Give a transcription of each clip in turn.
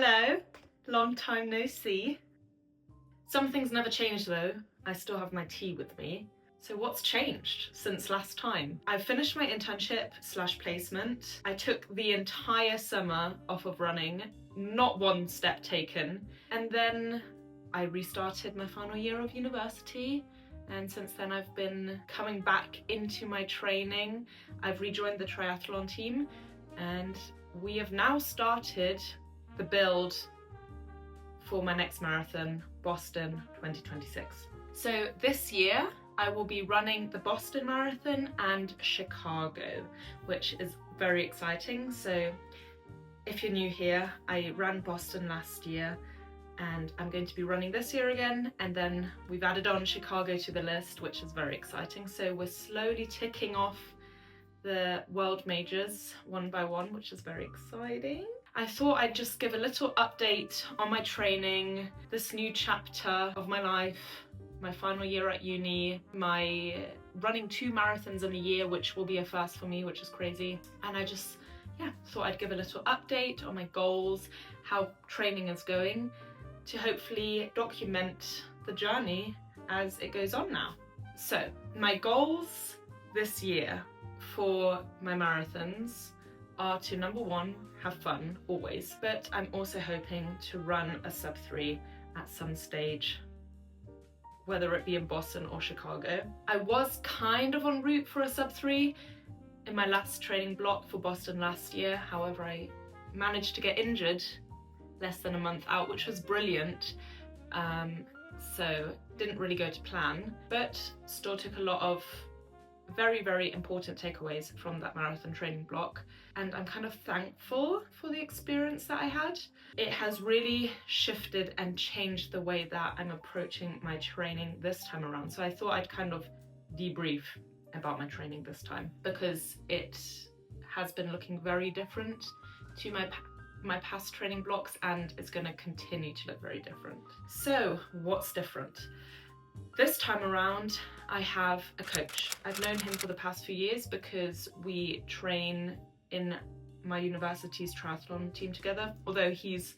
Hello, long time no see. Some things never change though. I still have my tea with me. So what's changed since last time? I've finished my internship / placement. I took the entire summer off of running, not one step taken. And then I restarted my final year of university. And since then I've been coming back into my training. I've rejoined the triathlon team and we have now started the build for my next marathon, Boston 2026. So this year I will be running the Boston Marathon and Chicago, which is very exciting. So if you're new here, I ran Boston last year and I'm going to be running this year again, and then we've added on Chicago to the list, which is very exciting. So we're slowly ticking off the world majors one by one, which is very exciting. I thought I'd just give a little update on my training, this new chapter of my life, my final year at uni, my running 2 marathons in a year, which will be a first for me, which is crazy. And I just, thought I'd give a little update on my goals, how training is going, to hopefully document the journey as it goes on now. So my goals this year for my marathons are to, number one, have fun always, but I'm also hoping to run a sub-3 at some stage, whether it be in Boston or Chicago. I was kind of en route for a sub-3 in my last training block for Boston last year. However, I managed to get injured less than a month out, which was brilliant. So didn't really go to plan, but still took a lot of very, very important takeaways from that marathon training block. And I'm kind of thankful for the experience that I had. It has really shifted and changed the way that I'm approaching my training this time around. So I thought I'd kind of debrief about my training this time, because it has been looking very different to my past training blocks, and it's going to continue to look very different. So what's different? This time around, I have a coach. I've known him for the past few years because we train in my university's triathlon team together. Although he's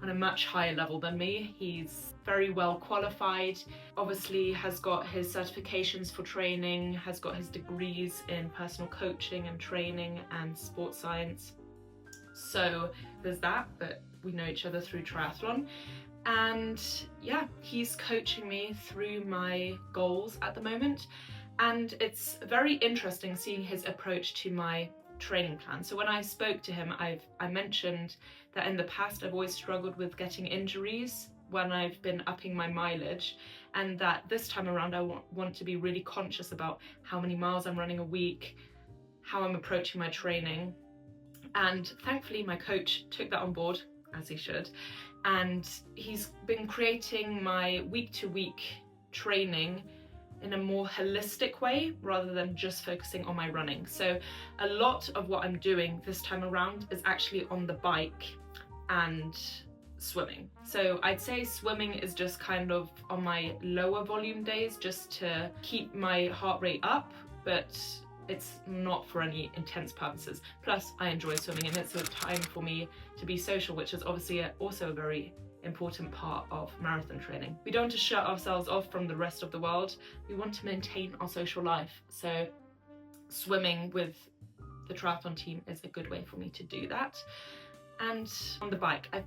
on a much higher level than me, he's very well qualified, obviously has got his certifications for training, has got his degrees in personal coaching and training and sports science. So there's that, but we know each other through triathlon. And he's coaching me through my goals at the moment, and it's very interesting seeing his approach to my training plan. So when I spoke to him, I mentioned that in the past I've always struggled with getting injuries when I've been upping my mileage, and that this time around I want to be really conscious about how many miles I'm running a week, how I'm approaching my training. And thankfully my coach took that on board, as he should, and he's been creating my week-to-week training in a more holistic way rather than just focusing on my running. So a lot of what I'm doing this time around is actually on the bike and swimming. So I'd say swimming is just kind of on my lower volume days, just to keep my heart rate up, but it's not for any intense purposes. Plus I enjoy swimming, and it's a time for me to be social, which is obviously also a very important part of marathon training. We don't want to shut ourselves off from the rest of the world. We want to maintain our social life. So swimming with the triathlon team is a good way for me to do that. And on the bike, I've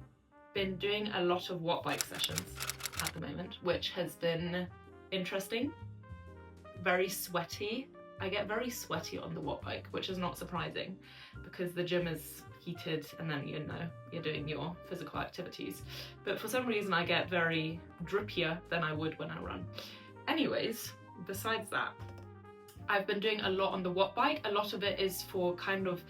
been doing a lot of watt bike sessions at the moment, which has been interesting, very sweaty. I get very sweaty on the watt bike, which is not surprising because the gym is heated and then you're doing your physical activities. But for some reason I get very drippier than I would when I run. Anyways, besides that, I've been doing a lot on the watt bike. A lot of it is for kind of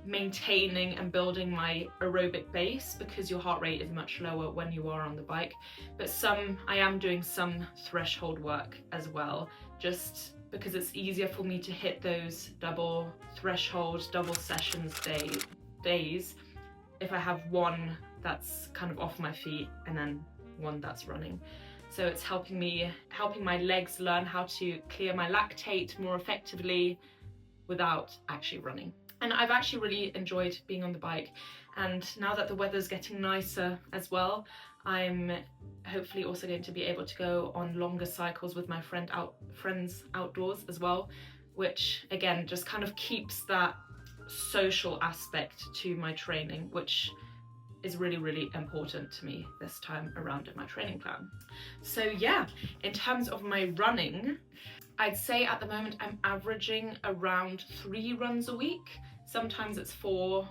maintaining and building my aerobic base, because your heart rate is much lower when you are on the bike. But I am doing some threshold work as well, just because it's easier for me to hit those double threshold, double sessions days if I have one that's kind of off my feet and then one that's running. So it's helping my legs learn how to clear my lactate more effectively without actually running. And I've actually really enjoyed being on the bike, and now that the weather's getting nicer as well, I'm hopefully also going to be able to go on longer cycles with my friends outdoors as well, which again just kind of keeps that social aspect to my training, which is really, really important to me this time around in my training plan. So yeah, in terms of my running, I'd say at the moment I'm averaging around 3 runs a week. Sometimes it's 4.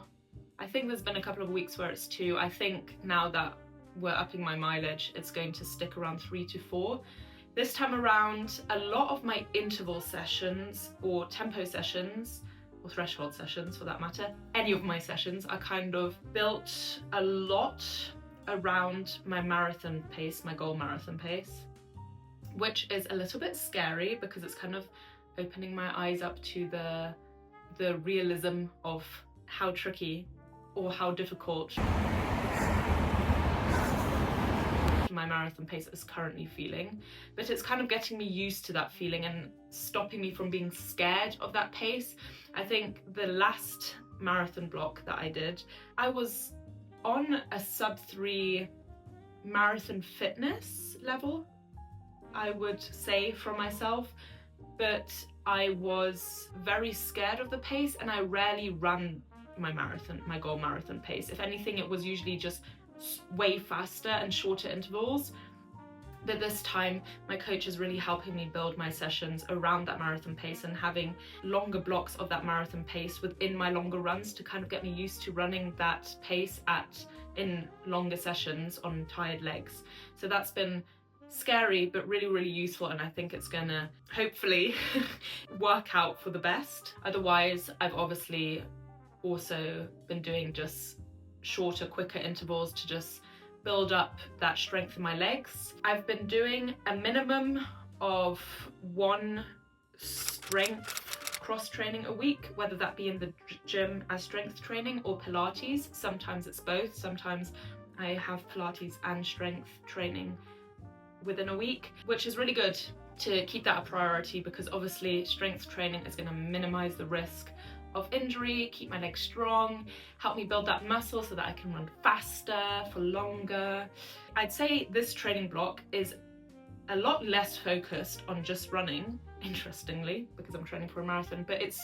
I think there's been a couple of weeks where it's 2. I think now that we're upping my mileage, it's going to stick around 3 to 4. This time around, a lot of my interval sessions or tempo sessions, or threshold sessions for that matter, any of my sessions are kind of built a lot around my marathon pace, my goal marathon pace, which is a little bit scary because it's kind of opening my eyes up to the realism of how tricky or how difficult my marathon pace is currently feeling. But it's kind of getting me used to that feeling and stopping me from being scared of that pace. I think the last marathon block that I did, I was on a sub-3 marathon fitness level, I would say, for myself, but I was very scared of the pace and I rarely ran my goal marathon pace. If anything, it was usually just way faster and shorter intervals. But this time my coach is really helping me build my sessions around that marathon pace and having longer blocks of that marathon pace within my longer runs to kind of get me used to running that pace in longer sessions on tired legs. So that's been scary but really, really useful, and I think it's gonna hopefully work out for the best. Otherwise, I've obviously also been doing just shorter, quicker intervals to just build up that strength in my legs. I've been doing a minimum of 1 strength cross training a week, whether that be in the gym as strength training or Pilates. Sometimes it's both. Sometimes I have Pilates and strength training within a week, which is really good to keep that a priority, because obviously strength training is going to minimize the risk of injury, keep my legs strong, help me build that muscle so that I can run faster for longer. I'd say this training block is a lot less focused on just running, interestingly, because I'm training for a marathon, but it's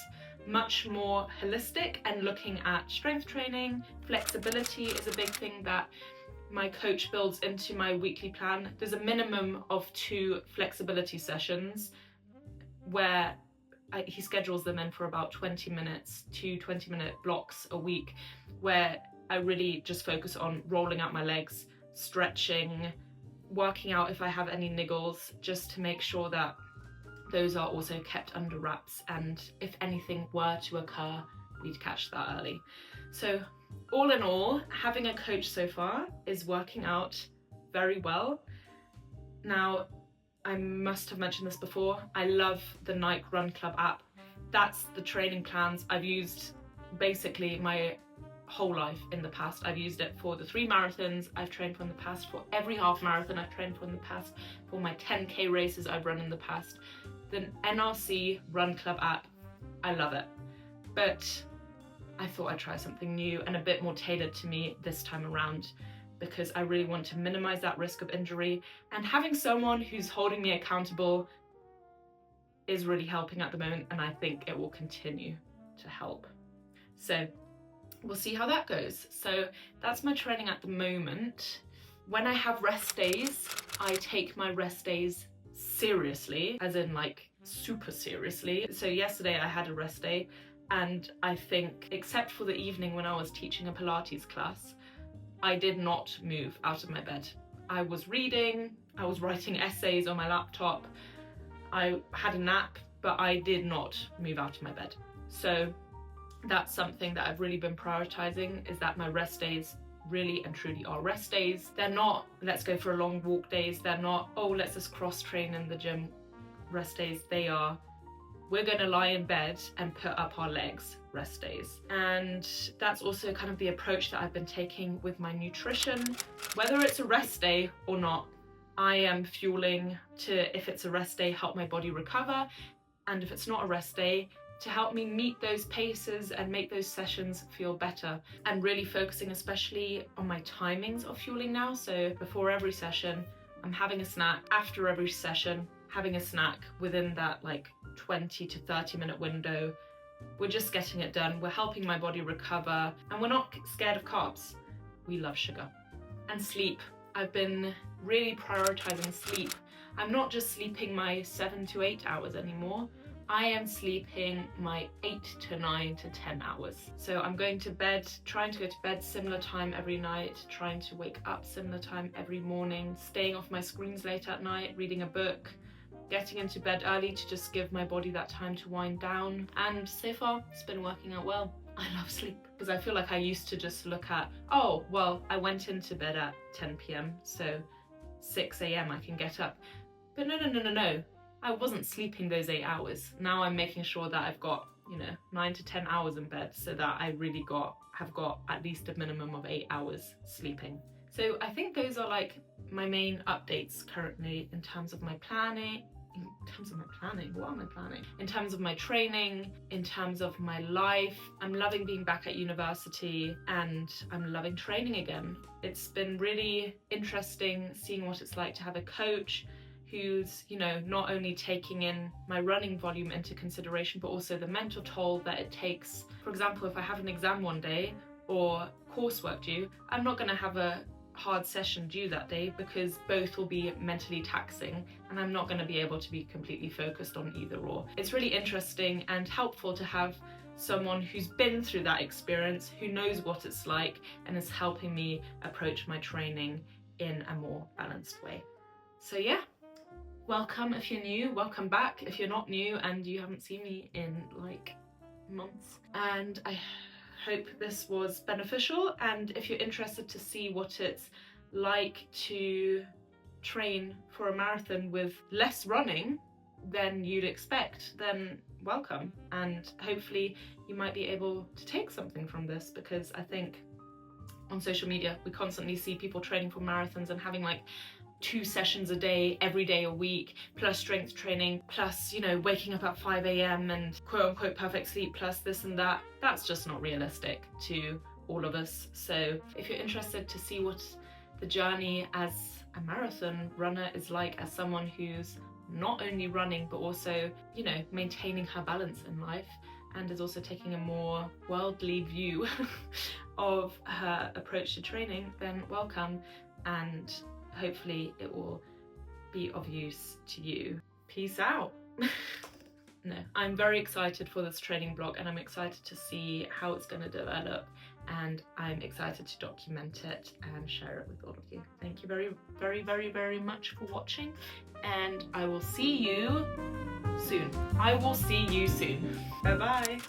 much more holistic and looking at strength training. Flexibility is a big thing that my coach builds into my weekly plan. There's a minimum of 2 flexibility sessions where he schedules them in for about 20 minutes, 2 20-minute blocks a week, where I really just focus on rolling out my legs, stretching, working out if I have any niggles, just to make sure that those are also kept under wraps, and if anything were to occur, we'd catch that early. So all in all, having a coach so far is working out very well. Now, I must have mentioned this before, I love the Nike Run Club app. That's the training plans I've used basically my whole life in the past. I've used it for the 3 marathons I've trained for in the past, for every half marathon I've trained for in the past, for my 10k races I've run in the past. The NRC Run Club app, I love it. But I thought I'd try something new and a bit more tailored to me this time around, because I really want to minimize that risk of injury, and having someone who's holding me accountable is really helping at the moment, and I think it will continue to help. So we'll see how that goes. So that's my training at the moment. When I have rest days, I take my rest days seriously, as in like super seriously. So yesterday I had a rest day, and I think, except for the evening when I was teaching a Pilates class, I did not move out of my bed. I was reading, I was writing essays on my laptop, I had a nap, but I did not move out of my bed. So that's something that I've really been prioritizing, is that my rest days really and truly are rest days. They're not let's go for a long walk days, they're not, oh, let's just cross train in the gym rest days. They are, we're going to lie in bed and put up our legs rest days. And that's also kind of the approach that I've been taking with my nutrition. Whether it's a rest day or not, I am fueling to, if it's a rest day, help my body recover, and if it's not a rest day, to help me meet those paces and make those sessions feel better, and really focusing especially on my timings of fueling now. So before every session, I'm having a snack. After every session, having a snack within that like 20 to 30 minute window. We're just getting it done. We're helping my body recover, and we're not scared of carbs. We love sugar. And sleep. I've been really prioritizing sleep. I'm not just sleeping my 7 to 8 hours anymore. I am sleeping my 8 to 9 to 10 hours. So I'm going to bed, trying to go to bed similar time every night, trying to wake up similar time every morning, staying off my screens late at night, reading a book, getting into bed early to just give my body that time to wind down. And so far, it's been working out well. I love sleep, because I feel like I used to just look at, oh, well, I went into bed at 10 p.m, so 6 a.m. I can get up. But no. I wasn't sleeping those 8 hours. Now I'm making sure that I've got, 9 to 10 hours in bed, so that I really have got at least a minimum of 8 hours sleeping. So I think those are like my main updates currently in terms of my planning. What am I planning? In terms of my training, in terms of my life. I'm loving being back at university, and I'm loving training again. It's been really interesting seeing what it's like to have a coach who's, not only taking in my running volume into consideration, but also the mental toll that it takes. For example, if I have an exam one day or coursework due, I'm not going to have a hard session due that day, because both will be mentally taxing, and I'm not going to be able to be completely focused on either or. It's really interesting and helpful to have someone who's been through that experience, who knows what it's like, and is helping me approach my training in a more balanced way. So yeah, welcome if you're new, welcome back if you're not new and you haven't seen me in like months. And I hope this was beneficial, and if you're interested to see what it's like to train for a marathon with less running than you'd expect, then welcome, and hopefully you might be able to take something from this, because I think on social media we constantly see people training for marathons and having like 2 sessions a day, every day a week, plus strength training, plus, waking up at 5 a.m. and quote unquote perfect sleep, plus this and that. That's just not realistic to all of us. So if you're interested to see what the journey as a marathon runner is like, as someone who's not only running, but also, maintaining her balance in life, and is also taking a more worldly view of her approach to training, then welcome, and hopefully it will be of use to you. Peace out. No, I'm very excited for this training blog, and I'm excited to see how it's going to develop, and I'm excited to document it and share it with all of you. Thank you very, very, very, very much for watching, and I will see you soon. Bye bye.